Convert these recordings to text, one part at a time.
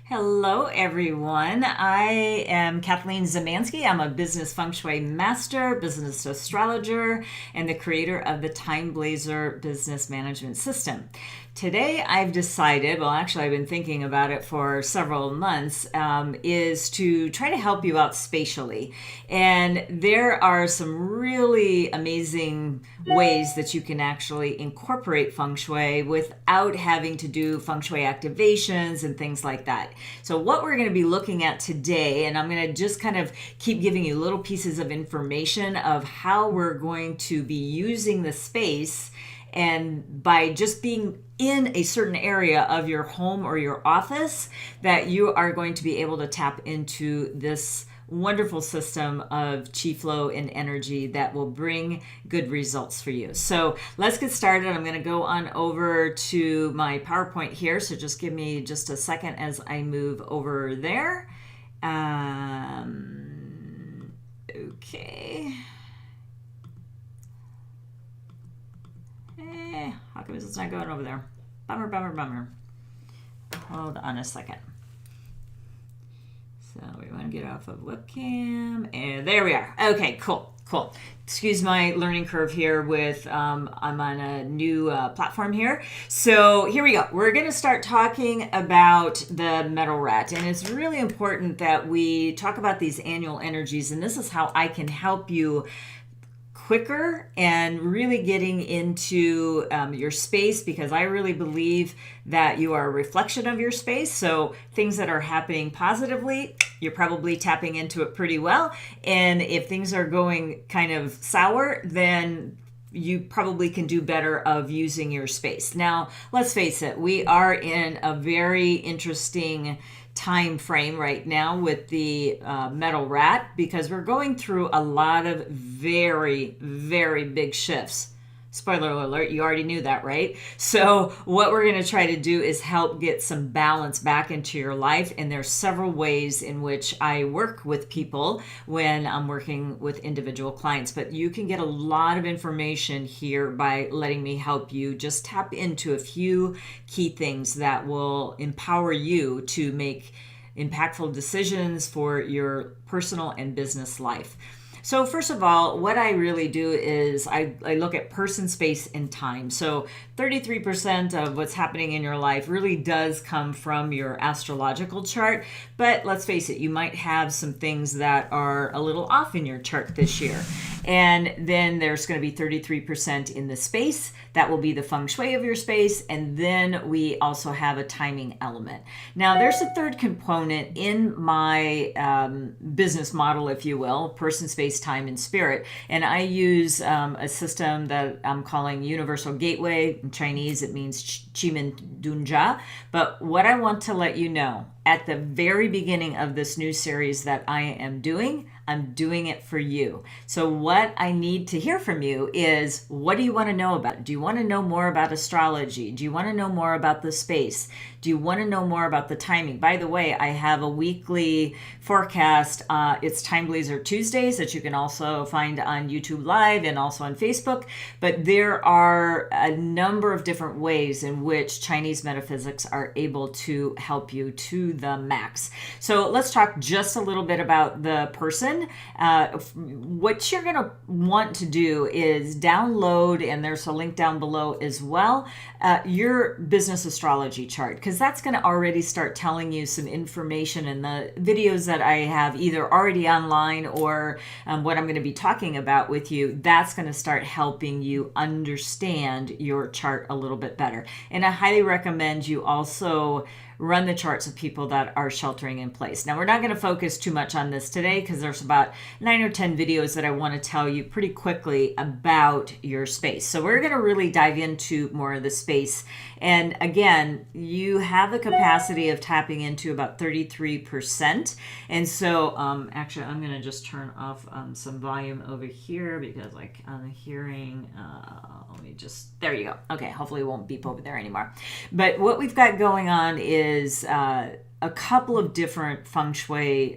Hello, everyone. I am Kathleen Zemansky. I'm a business feng shui master, business astrologer, and the creator of the TimeBlazr business management system. Today, I've decided, well, actually, I've been thinking about it for several months, is to try to help you out spatially. And there are some really amazing ways that you can actually incorporate feng shui without having to do feng shui activations and things like that. So what we're going to be looking at today, and I'm going to just kind of keep giving you little pieces of information of how we're going to be using the space, and by just being in a certain area of your home or your office, that you are going to be able to tap into this wonderful system of chi flow and energy that will bring good results for you. So let's get started. I'm going to go on over to my PowerPoint here. So just give me just a second as I move over there. Okay. How come it's not going over there? Bummer, bummer, bummer. Hold on a second. So we want to get off of webcam, and there we are. Okay, cool. Excuse my learning curve here with, I'm on a new platform here. So here we go. We're going to start talking about the metal rat, and it's really important that we talk about these annual energies, and this is how I can help you quicker and really getting into your space, because I really believe that you are a reflection of your space. So things that are happening positively, you're probably tapping into it pretty well. And if things are going kind of sour, then you probably can do better of using your space. Now, let's face it, we are in a very interesting time frame right now with the metal rat, because we're going through a lot of very, very big shifts. Spoiler alert, you already knew that, right? So what we're going to try to do is help get some balance back into your life. And there's several ways in which I work with people when I'm working with individual clients. But you can get a lot of information here by letting me help you just tap into a few key things that will empower you to make impactful decisions for your personal and business life. So first of all, what I really do is I look at person, space, and time. So 33% of what's happening in your life really does come from your astrological chart. But let's face it, you might have some things that are a little off in your chart this year. And then there's going to be 33% in the space. That will be the feng shui of your space. And then we also have a timing element. Now, there's a third component in my business model, if you will, person, space, time, and spirit. And I use a system that I'm calling Universal Gateway. In Chinese, it means Chimen Dunja. But what I want to let you know at the very beginning of this new series that I am doing, I'm doing it for you. So what I need to hear from you is, what do you want to know about? Do you want to know more about astrology? Do you want to know more about the space? Do you want to know more about the timing? By the way, I have a weekly forecast. It's TimeBlazr Tuesdays that you can also find on YouTube Live and also on Facebook. But there are a number of different ways in which Chinese metaphysics are able to help you to the max. So let's talk just a little bit about the person. What you're going to want to do is download, and there's a link down below as well, your business astrology chart, because that's going to already start telling you some information in the videos that I have either already online or what I'm going to be talking about with you. That's going to start helping you understand your chart a little bit better. And I highly recommend you also run the charts of people that are sheltering in place. Now, we're not going to focus too much on this today, because there's about 9 or 10 videos that I want to tell you pretty quickly about your space. So we're going to really dive into more of the space. And again, you have the capacity of tapping into about 33%. And so actually, I'm going to just turn off some volume over here, because like I'm hearing, let me just, there you go. Okay, hopefully it won't beep over there anymore. But what we've got going on is a couple of different feng shui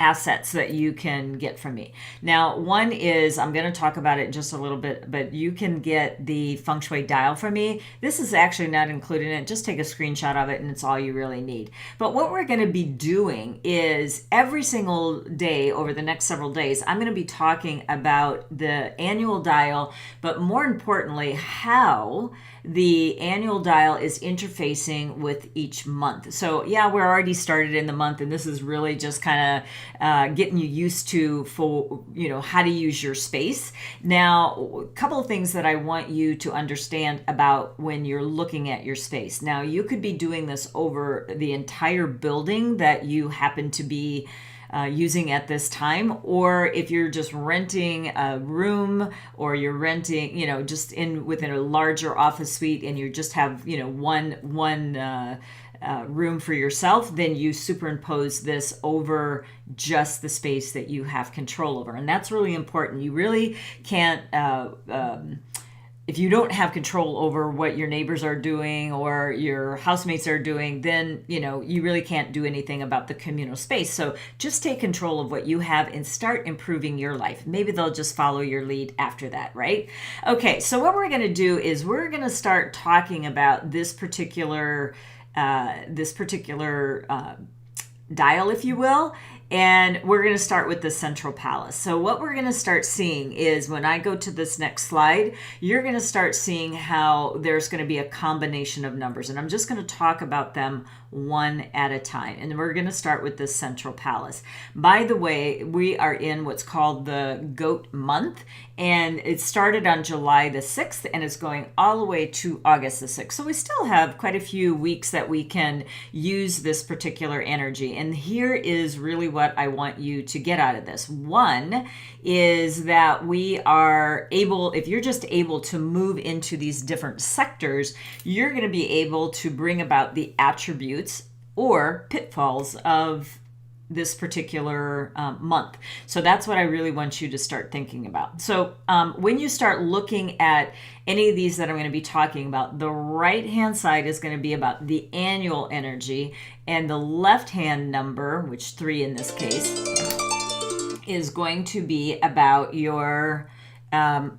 assets that you can get from me. Now, one is, I'm going to talk about it in just a little bit, but you can get the Feng Shui dial from me. This is actually not included in it. Just take a screenshot of it and it's all you really need. But what we're going to be doing is every single day over the next several days, I'm going to be talking about the annual dial, but more importantly, how the annual dial is interfacing with each month. So yeah, we're already started in the month, and this is really just kind of getting you used to how to use your space. Now, a couple of things that I want you to understand about when you're looking at your space. Now, you could be doing this over the entire building that you happen to be using at this time, or if you're just renting a room, or you're renting, just within a larger office suite, and you just have, one room for yourself, then you superimpose this over just the space that you have control over. And that's really important. You really can't, if you don't have control over what your neighbors are doing or your housemates are doing, then, you really can't do anything about the communal space. So just take control of what you have and start improving your life. Maybe they'll just follow your lead after that, right? Okay, so what we're going to do is we're going to start talking about this particular dial, if you will. And we're going to start with the Central Palace. So what we're going to start seeing is, when I go to this next slide, you're going to start seeing how there's going to be a combination of numbers. And I'm just going to talk about them one at a time. And we're going to start with the Central Palace. By the way, we are in what's called the Goat Month. And it started on July the 6th, and it's going all the way to August the 6th. So we still have quite a few weeks that we can use this particular energy. And here is really what I want you to get out of this. One is that we are able, if you're just able to move into these different sectors, you're going to be able to bring about the attributes or pitfalls of this particular month. So that's what I really want you to start thinking about. So when you start looking at any of these that I'm going to be talking about, the right hand side is going to be about the annual energy, and the left hand number, which 3 in this case, is going to be about your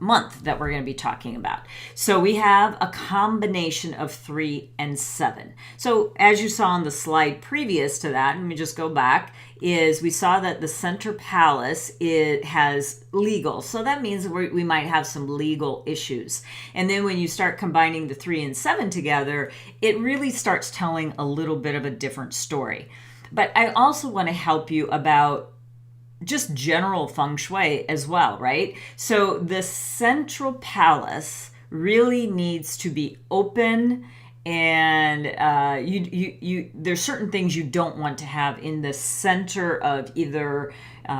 month that we're going to be talking about. So we have a combination of 3 and 7. So as you saw on the slide previous to that, let me just go back, is we saw that the Center Palace, it has legal. So that means we might have some legal issues. And then when you start combining the 3 and 7 together, it really starts telling a little bit of a different story. But I also want to help you about just general feng shui as well, right? So the Central Palace really needs to be open, and there's certain things you don't want to have in the center of either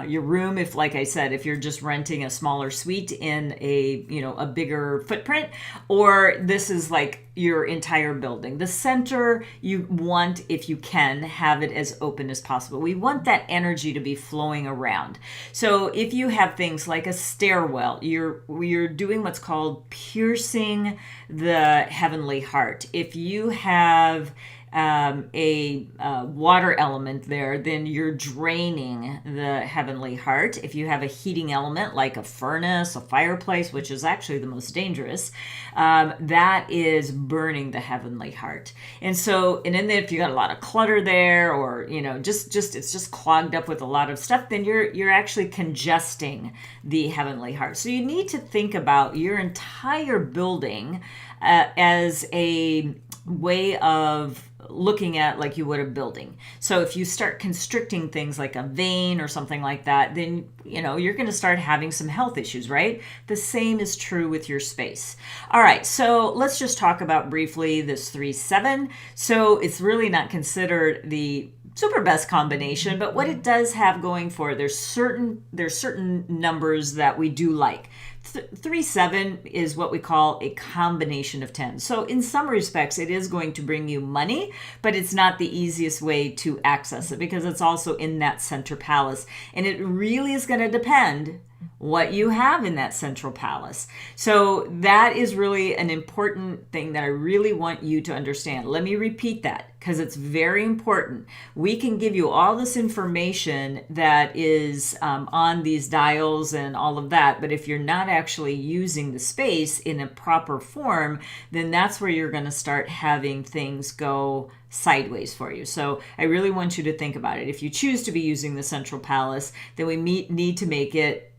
your room, if, like I said, if you're just renting a smaller suite in a bigger footprint, or this is like your entire building. The center, you want, if you can, have it as open as possible. We want that energy to be flowing around. So if you have things like a stairwell, you're doing what's called piercing the heavenly heart. If you have a water element there, then you're draining the heavenly heart. If you have a heating element like a furnace, a fireplace, which is actually the most dangerous, that is burning the heavenly heart. And then if you got a lot of clutter there, or just it's just clogged up with a lot of stuff, then you're actually congesting the heavenly heart. So you need to think about your entire building as a way of looking at like you would a building. So if you start constricting things like a vein or something like that, then you're going to start having some health issues, right? The same is true with your space. All right, so let's just talk about briefly this 3-7. So it's really not considered the super best combination, but what it does have going for it, there's certain numbers that we do like. 3-7 is what we call a combination of 10. So in some respects, it is going to bring you money, but it's not the easiest way to access it because it's also in that Center Palace. And it really is going to depend what you have in that central palace. So that is really an important thing that I really want you to understand. Let me repeat that because it's very important. We can give you all this information that is on these dials and all of that, but if you're not actually using the space in a proper form, then that's where you're going to start having things go sideways for you. So I really want you to think about it. If you choose to be using the central palace, then we need to make it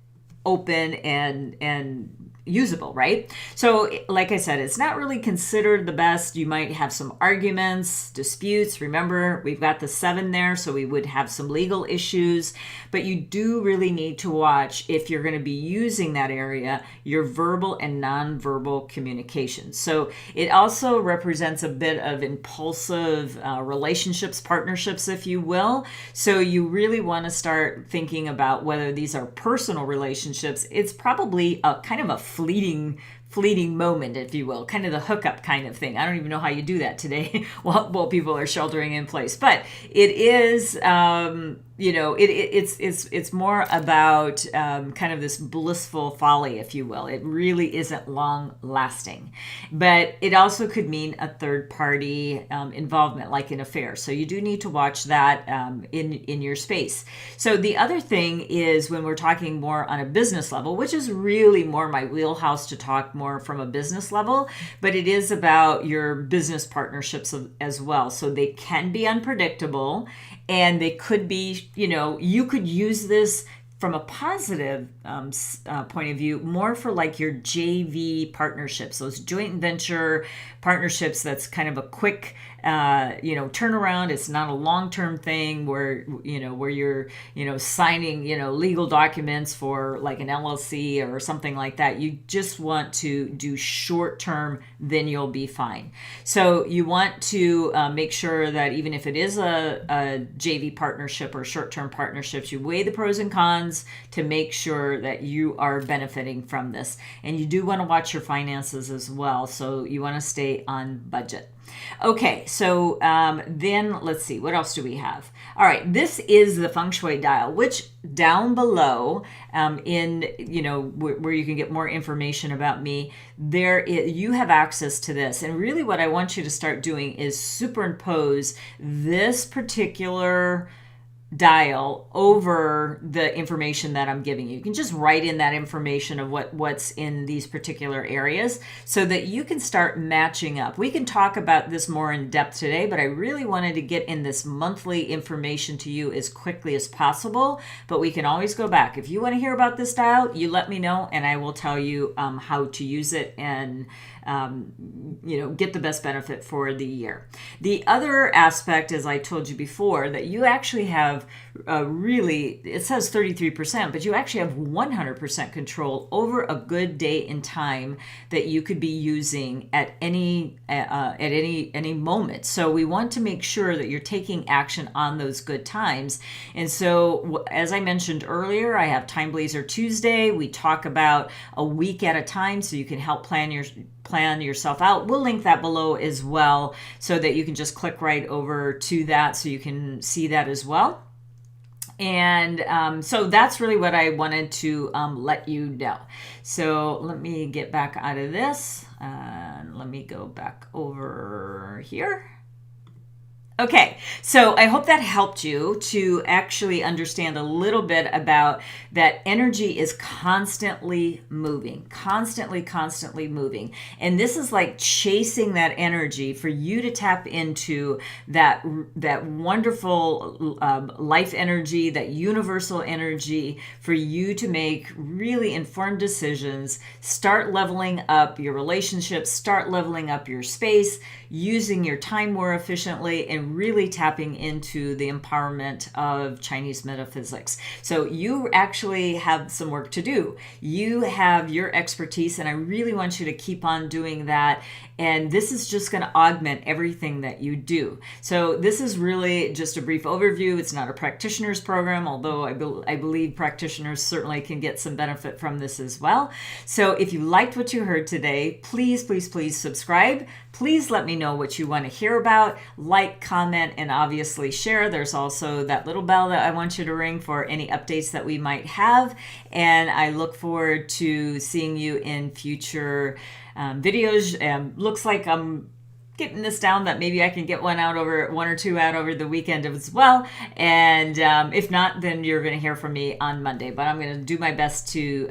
open and usable, right? So like I said, it's not really considered the best. You might have some arguments, disputes. Remember, we've got the 7 there, so we would have some legal issues, but you do really need to watch, if you're going to be using that area, your verbal and nonverbal communication. So it also represents a bit of impulsive relationships, partnerships, if you will. So you really want to start thinking about whether these are personal relationships. It's probably a kind of a fleeting moment, if you will, kind of the hookup kind of thing. I don't even know how you do that today while people are sheltering in place, but it is, it's more about kind of this blissful folly, if you will. It really isn't long lasting, but it also could mean a third party involvement, like an affair. So you do need to watch that in your space. So the other thing is, when we're talking more on a business level, which is really more my wheelhouse to talk more from a business level, but it is about your business partnerships as well. So they can be unpredictable, and they could be, you could use this from a positive point of view, more for like your JV partnerships, those joint venture partnerships. That's kind of a quick, turnaround. It's not a long-term thing where you're, signing, legal documents for like an LLC or something like that. You just want to do short-term, then you'll be fine. So you want to make sure that even if it is a JV partnership or short-term partnerships, you weigh the pros and cons to make sure that you are benefiting from this. And you do want to watch your finances as well. So you want to stay on budget. Okay, so then let's see, what else do we have? All right, this is the Feng Shui dial, which down below where you can get more information about me, you have access to this. And really what I want you to start doing is superimpose this particular dial over the information that I'm giving you. You can just write in that information of what's in these particular areas so that you can start matching up. We can talk about this more in depth today, but I really wanted to get in this monthly information to you as quickly as possible, but we can always go back. If you want to hear about this dial, you let me know and I will tell you how to use it and get the best benefit for the year. The other aspect, as I told you before, that you actually have it says 33%, but you actually have 100% control over a good day and time that you could be using at any moment. So we want to make sure that you're taking action on those good times. And so, as I mentioned earlier, I have TimeBlazr Tuesday. We talk about a week at a time, so you can help plan yourself out. We'll link that below as well, so that you can just click right over to that so you can see that as well. And so that's really what I wanted to let you know. So let me get back out of this and let me go back over here. Okay, so I hope that helped you to actually understand a little bit about that energy is constantly moving, constantly moving. And this is like chasing that energy for you to tap into that wonderful life energy, that universal energy, for you to make really informed decisions, start leveling up your relationships, start leveling up your space, using your time more efficiently, and really tapping into the empowerment of Chinese metaphysics. So you actually have some work to do. You have your expertise, and I really want you to keep on doing that. And this is just going to augment everything that you do. So this is really just a brief overview. It's not a practitioner's program, although I believe practitioners certainly can get some benefit from this as well. So if you liked what you heard today, please subscribe. Please let me know what you want to hear about. Like, comment, comment, and obviously share. There's also that little bell that I want you to ring for any updates that we might have. And I look forward to seeing you in future videos. Looks like I'm getting this down that maybe I can get one or two out over the weekend as well. And if not, then you're going to hear from me on Monday. But I'm going to do my best to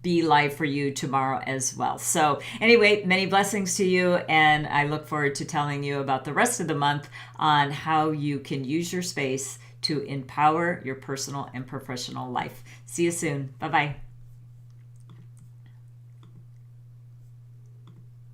be live for you tomorrow as well. So anyway, many blessings to you. And I look forward to telling you about the rest of the month on how you can use your space to empower your personal and professional life. See you soon. Bye-bye.